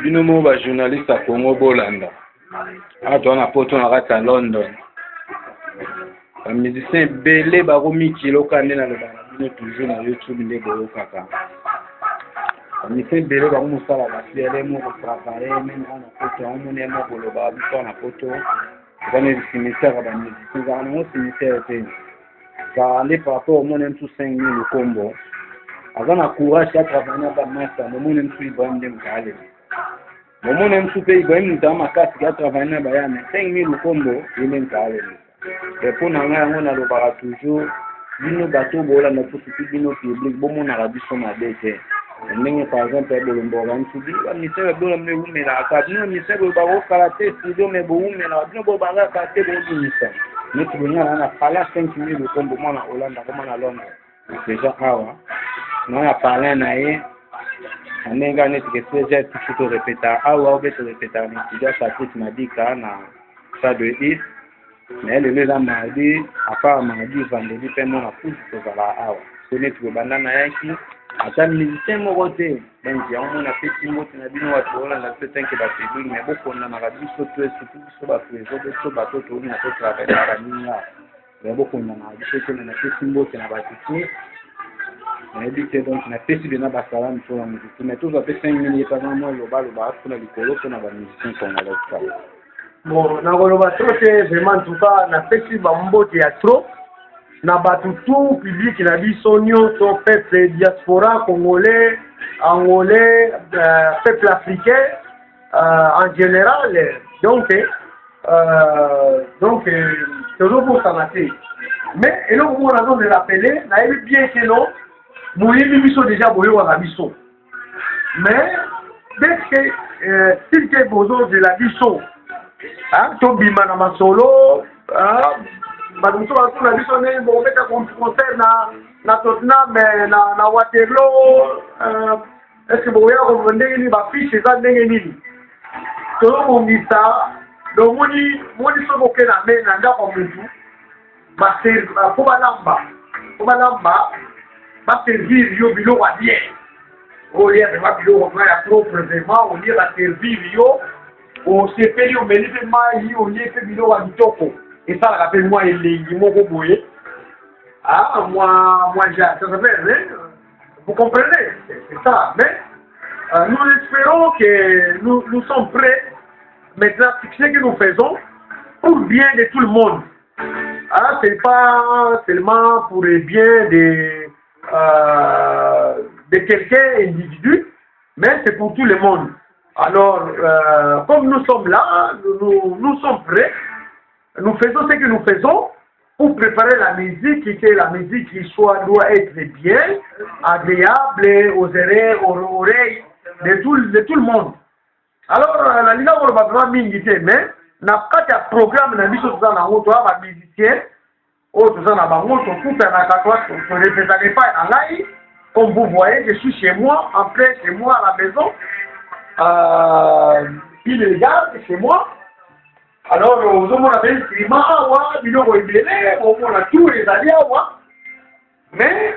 bino mo ba journaliste à Congo bolanda ato na poto na kata London ba musicien belé ba komi kilo kande na lobana bino toujours na YouTube nde boyo kaka ba musicien belé ba musala ba fiere mo ko travailler même na poto on mo ne mo bolo ba biso na poto ba ne cimetière ba musicien za na cimetière te ça allait par rapport au monde tout 5000 le combo avant à courage à travailler ba massa mo mo ne tout ba ndem kale Momo nem soupe Ibrahim Ntama kasi ki a travaillé na bayane 5000 kombo yene nkale. Et pour na nga ngona lo bara toujours bino bato bola na tout ce bino public bomo na rabiso na bete. Ndenge par exemple bolombo ran subi wa misere bola mne wume na ka bino misere ba wo karate studio me bo wume na bino bo banga ka te bo dinisa. Ne tu nga na pala 5000 kombo mona Hollande comme na Londres. Déjà hawa. Na parler na ye Anenga neti que seja tudo repetir ou beto repetir no dia Patrice Madika na Stade East mais le là mardi à part mardi vendredi paiement na plus que voilà awa so neti ko bandana yaki ata musicien mo côté donc ya on a fait timbo na bino watu wala na peut-être que ba public mais beaucoup na maradi so tout so ba preso so ba to na to travailler na ninga mais beaucoup na maradi so na fait timbo na ba tiki mais donc na pesi de na basala mso na musicien mais tous après 5 minutes par mois le bal ba pour la likolo pour na ba musicien congolais. Bon na goloba trop c'est vraiment en tout cas na pesi ba mbote ya trop na batu tout public na biso nyonso peuple diaspora congolais angolais peuple africain en général donc toujours pour s'amater mais et là on a besoin de rappeler na bien que non Mouyemi biso déjà boyo wa biso. Mais dès que s'il y a besoin de la biso, hein, to bima na masolo, ba biso ba na biso ne bo meta concert na Tottenham na Waterloo, est-ce que boya ko ndenge ni ba fiche za ndenge nini? To mo misa, do moni so boke na me na ndako mutu. Ba ser ko balamba va servir yo bilo wa bien au lieu de va bilo wa ya propre vraiment au lieu de servir yo au CPI au melipe mai au lieu de bilo wa bitoko et ça la rappelle moi elengi moko boye moi ça s'appelle vous comprenez c'est ça mais nous espérons que nous sommes prêts maintenant ce que nous faisons pour le bien de tout le monde c'est pas seulement pour le bien de quelqu'un individu, mais c'est pour tout le monde. Alors, comme nous sommes là, nous sommes prêts, nous faisons ce que nous faisons pour préparer la musique et que la musique doit être bien, agréable aux oreilles de tout le monde. Alors, la ligne on va vraiment m'inviter, mais n'a pas de programme dans les musiciens. Autres en avant, tout faire la catoise, je ne répéterai pas en live. Comme vous voyez, je suis chez moi, en plein chez moi à la maison. Il regarde chez moi. Alors, vous avez un instrument, on a tout les alliés. Mais,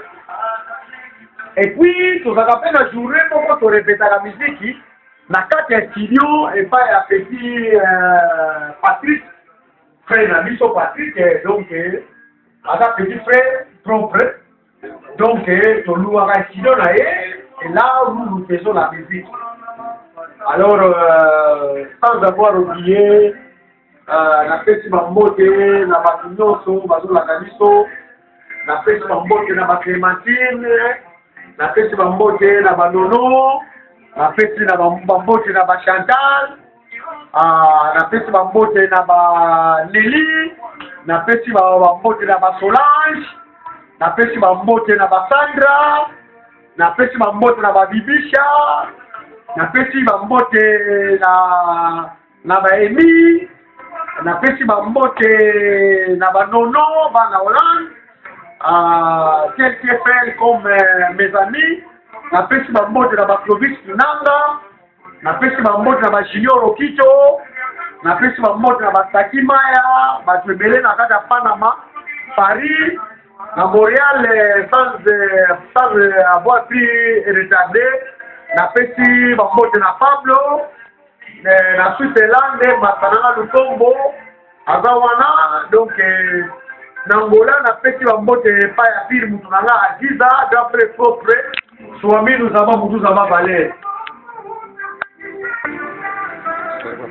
et puis, tout ça fait la journée, pour répéter la musique, na 4 studio, et pas à petit Patrick, frère Namiso Patrick, donc, à ta petit frère propre, donc Tolou Arachidon et là où nous faisons la musique. Alors, sans avoir oublié, la fête Mambote, la Batignoso, Bazo Lagamiso, la fête Mambote, la Clémentine, la fête Mambote, la Banono, la fête Mambote, la Chantal, la fête Mambote, la Nelly. Na pesi ba mbote na ba Solange, na pesi ba mbote na ba Sandra, na pesi ba mbote na ba Bibisha, na pesi ba mbote na ba Emi, na pesi ba mbote na ba Nono, ba na Hollande, quelques frères comme mes amis, na pesi ba mbote na ba Clovis Nanga, na pesi ba mbote na ba Junior Okito, na pesi ba mbote na Basaki Maya, batebele na kata Panama, Paris, na Montréal sans avoir pris retardé, napesi bambote na Pablo na Switzerland Masananga Lutombo aza wana donc na Angola napesi bambote pa ya pili mutu nanga Aziza d'après propre Swami nous avons Valer